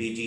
DG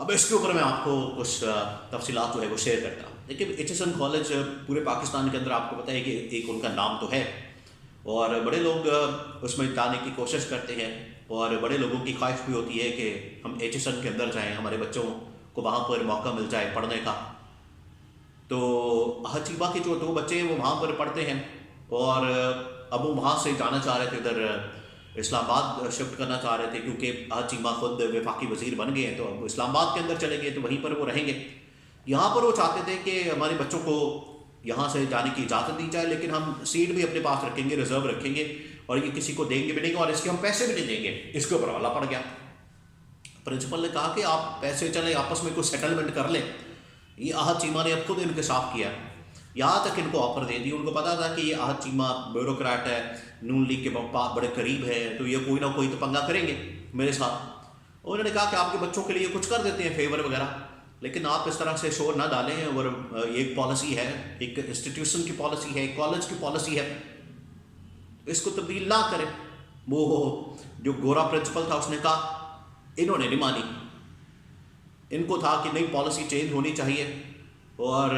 اب اس کے اوپر میں آپ کو کچھ تفصیلات جو ہے وہ شیئر کرتا ہوں. دیکھیے ایچ ایس این کالج پورے پاکستان کے اندر آپ کو پتہ ہے کہ ایک ان کا نام تو ہے، اور بڑے لوگ اس میں جانے کی کوشش کرتے ہیں، اور بڑے لوگوں کی خواہش بھی ہوتی ہے کہ ہم ایچ ایس این کے اندر جائیں، ہمارے بچوں کو وہاں پر موقع مل جائے پڑھنے کا. تو ہچیبا کے جو 2 بچے ہیں وہ وہاں پر پڑھتے ہیں، اور اب وہ وہاں سے جانا چاہ رہے تھے، ادھر اسلام آباد شفٹ کرنا چاہ رہے تھے، کیونکہ ہچیبا خود وفاقی وزیر بن گئے ہیں، تو اب اسلام آباد کے اندر چلے گئے تو وہیں پر وہ رہیں گے. یہاں پر وہ چاہتے تھے کہ ہمارے بچوں کو یہاں سے جانے کی اجازت دی جائے، لیکن ہم سیٹ بھی اپنے پاس رکھیں گے، ریزرو رکھیں گے، اور یہ کسی کو دیں گے بھی نہیں، اور اس کے ہم پیسے بھی نہیں دیں گے. اس کے اوپر حوالہ پڑ گیا. پرنسپل نے کہا کہ آپ پیسے چلیں آپس میں کوئی سیٹلمنٹ کر لیں. یہ احد چیمہ نے اب خود انکشاف کیا، یہاں تک ان کو آفر دے دی. ان کو پتا تھا کہ یہ احد چیمہ بیوروکریٹ ہے، نون لیگ کے بڑے قریب ہے، تو یہ کوئی نہ کوئی تو پنگا کریں گے میرے ساتھ. انہوں نے کہا کہ آپ کے بچوں کے لیے کچھ کر دیتے ہیں فیور وغیرہ، لیکن آپ اس طرح سے شور نہ ڈالیں. اور یہ ایک پالیسی ہے، ایک انسٹیٹیوشن کی پالیسی ہے، ایک کالج کی پالیسی ہے، اس کو تبدیل نہ کریں. وہ جو گورا پرنسپل تھا اس نے کہا، انہوں نے نہیں مانی. ان کو تھا کہ نئی پالیسی چینج ہونی چاہیے، اور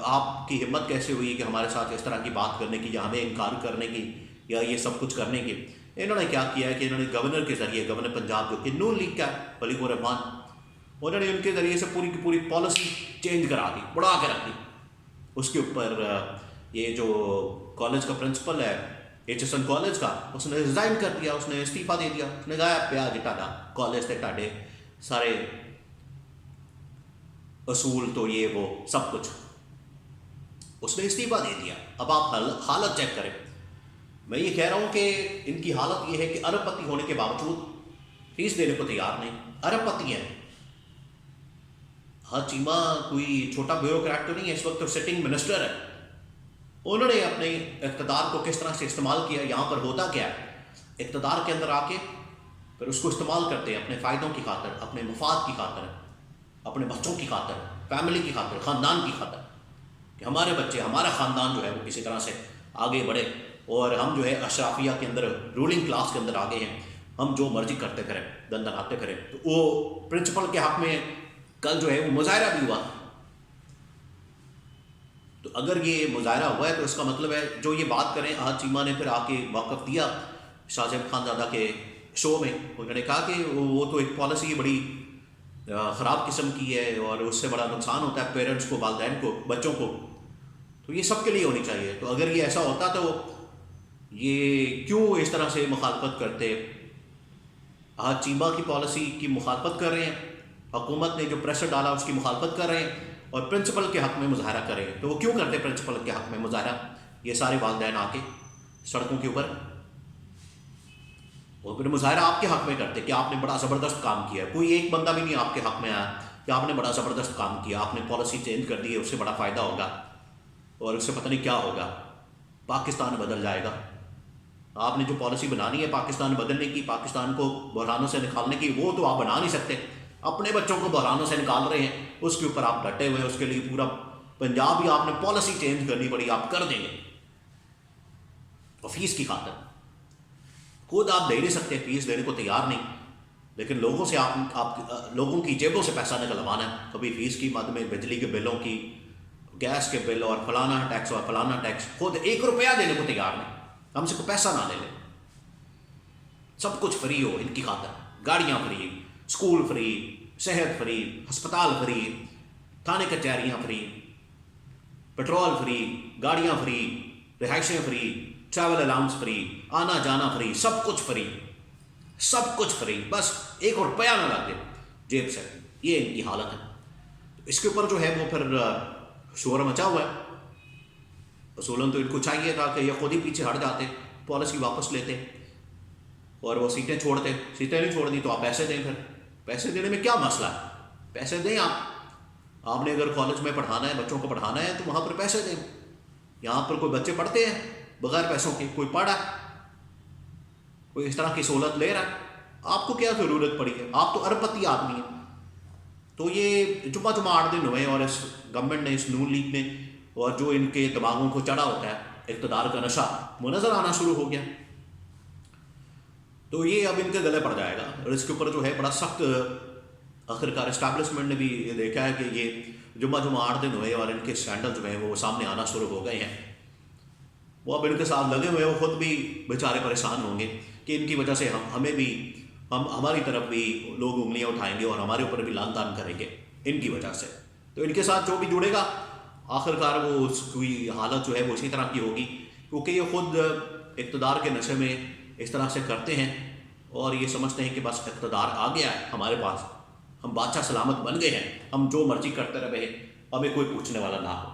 آپ کی ہمت کیسے ہوئی کہ ہمارے ساتھ اس طرح کی بات کرنے کی، یا ہمیں انکار کرنے کی، یا یہ سب کچھ کرنے کی. انہوں نے کیا کیا ہے کہ انہوں نے گورنر کے ذریعے، گورنر پنجاب جو کہ نون لیگ کا ہے، ولی الرحمان، انہوں نے ان کے ذریعے سے پوری کی پوری پالیسی چینج کرا دی، بڑھا کے رکھ دی. اس کے اوپر یہ جو کالج کا پرنسپل ہے ایچ ایس این کالج کا، اس نے ریزائن کر دیا، اس نے استعفیٰ دے دیا. اس نے کہا پیا جی ٹاڈا کالج سے ٹاڈے سارے اصول تو یہ وہ سب کچھ، اس نے استعفیٰ دے دیا. اب آپ حالت چیک کریں. میں یہ کہہ رہا ہوں کہ ان کی حالت یہ ہے کہ ارب پتی ہونے کے باوجود فیس دینے کو تیار نہیں. ارب پتی ہیں. ہاں چیمہ کوئی چھوٹا بیوروکریٹ تو نہیں ہے، اس وقت تو سٹنگ منسٹر ہے. انہوں نے اپنے اقتدار کو کس طرح سے استعمال کیا. یہاں پر ہوتا کیا ہے، اقتدار کے اندر آ کے پھر اس کو استعمال کرتے ہیں اپنے فائدوں کی خاطر، اپنے مفاد کی خاطر، اپنے بچوں کی خاطر، فیملی کی خاطر، خاندان کی خاطر، کہ ہمارے بچے، ہمارا خاندان جو ہے وہ کسی طرح سے آگے بڑھے، اور ہم جو ہے اشرافیہ کے اندر، رولنگ کلاس کے اندر آگے ہیں، ہم جو مرضی کرتے پھریں، دن دناتے پھریں. تو وہ پرنسپل کے حق میں کل جو ہے وہ مظاہرہ بھی ہوا. تو اگر یہ مظاہرہ ہوا ہے تو اس کا مطلب ہے جو یہ بات کریں. احد چیمہ نے پھر آ کے موقف دیا شاہ زیب خان زادہ کے شو میں. انہوں نے کہا کہ وہ تو ایک پالیسی بڑی خراب قسم کی ہے، اور اس سے بڑا نقصان ہوتا ہے پیرنٹس کو، والدین کو، بچوں کو، تو یہ سب کے لیے ہونی چاہیے. تو اگر یہ ایسا ہوتا تو یہ کیوں اس طرح سے مخالفت کرتے. احد چیمہ کی پالیسی کی مخالفت کر رہے ہیں، حکومت نے جو پریشر ڈالا اس کی مخالفت کر رہے ہیں، اور پرنسپل کے حق میں مظاہرہ کر رہے ہیں. تو وہ کیوں کرتے پرنسپل کے حق میں مظاہرہ؟ یہ سارے والدین آ کے سڑکوں کے اوپر، اور پھر مظاہرہ آپ کے حق میں کرتے کہ آپ نے بڑا زبردست کام کیا. کوئی ایک بندہ بھی نہیں آپ کے حق میں آیا کہ آپ نے بڑا زبردست کام کیا، آپ نے پالیسی چینج کر دی ہے، اس سے بڑا فائدہ ہوگا، اور اس سے پتہ نہیں کیا ہوگا، پاکستان بدل جائے گا. آپ نے جو پالیسی بنانی ہے پاکستان بدلنے کی، پاکستان کو بحرانوں سے نکالنے کی، وہ تو آپ بنا نہیں سکتے. اپنے بچوں کو بحرانوں سے نکال رہے ہیں، اس کے اوپر آپ ڈٹے ہوئے. اس کے لیے پورا پنجاب ہی آپ نے پالیسی چینج کرنی پڑی، آپ کر دیں گے. اور فیس کی خاطر خود آپ دے نہیں سکتے، فیس دینے کو تیار نہیں، لیکن لوگوں سے آپ لوگوں کی جیبوں سے پیسہ نکلوانا ہے. کبھی فیس کی مد میں، بجلی کے بلوں کی، گیس کے بل، اور فلانا ٹیکس اور فلانا ٹیکس. خود 1 روپیہ دینے کو تیار نہیں، ہم سے کوئی پیسہ نہ لے لیں. سب کچھ فری ہو ان کی خاطر. گاڑیاں فری، اسکول فری، صحت فری، ہسپتال فری، تھانے کچہریاں فری، پیٹرول فری، گاڑیاں فری، رہائشیں فری، ٹریول الاؤنس فری، آنا جانا فری، سب کچھ فری، سب کچھ فری. بس 1 روپیہ نہ لگے جیب سے. یہ ان کی حالت ہے. اس کے اوپر جو ہے وہ پھر شور مچا ہوا ہے. اصولاً تو ان کو چاہیے تھا کہ یہ خود ہی پیچھے ہٹ جاتے، پالیسی واپس لیتے، اور وہ سیٹیں چھوڑتے. سیٹیں نہیں چھوڑ دی تو آپ پیسے دیں. پھر پیسے دینے میں کیا مسئلہ ہے؟ پیسے دیں آپ نے اگر کالج میں پڑھانا ہے، بچوں کو پڑھانا ہے، تو وہاں پر پیسے دیں. یہاں پر کوئی بچے پڑھتے ہیں بغیر پیسوں کے؟ کوئی پڑھا، کوئی اس طرح کی سہولت لے رہا ہے؟ آپ کو کیا ضرورت پڑی ہے؟ آپ تو ارب پتی آدمی ہیں. تو یہ جمعہ 8 دن ہوئے، اور اس گورنمنٹ نے، اس نون لیگ نے، اور جو ان کے دماغوں کو چڑھا ہوتا ہے اقتدار کا نشہ، وہ نظر آنا شروع ہو گیا. تو یہ اب ان کے گلے پڑ جائے گا، اور اس کے اوپر جو ہے بڑا سخت آخرکار اسٹیبلشمنٹ نے بھی یہ دیکھا ہے کہ یہ جمعہ 8 دن ہوئے اور ان کے اسکینڈل جو ہیں وہ سامنے آنا شروع ہو گئے ہیں. وہ اب ان کے ساتھ لگے ہوئے، وہ خود بھی بیچارے پریشان ہوں گے کہ ان کی وجہ سے ہمیں بھی ہماری طرف بھی لوگ انگلیاں اٹھائیں گے اور ہمارے اوپر بھی لان تان کریں گے ان کی وجہ سے. تو ان کے ساتھ جو بھی جڑے گا آخرکار وہ اس کی حالت جو ہے وہ اسی طرح کی ہوگی، کیونکہ یہ خود اقتدار کے نشے میں اس طرح سے کرتے ہیں اور یہ سمجھتے ہیں کہ بس اقتدار آ گیا ہے ہمارے پاس، ہم بادشاہ سلامت بن گئے ہیں، ہم جو مرضی کرتے رہے، ہمیں کوئی پوچھنے والا نہ ہو.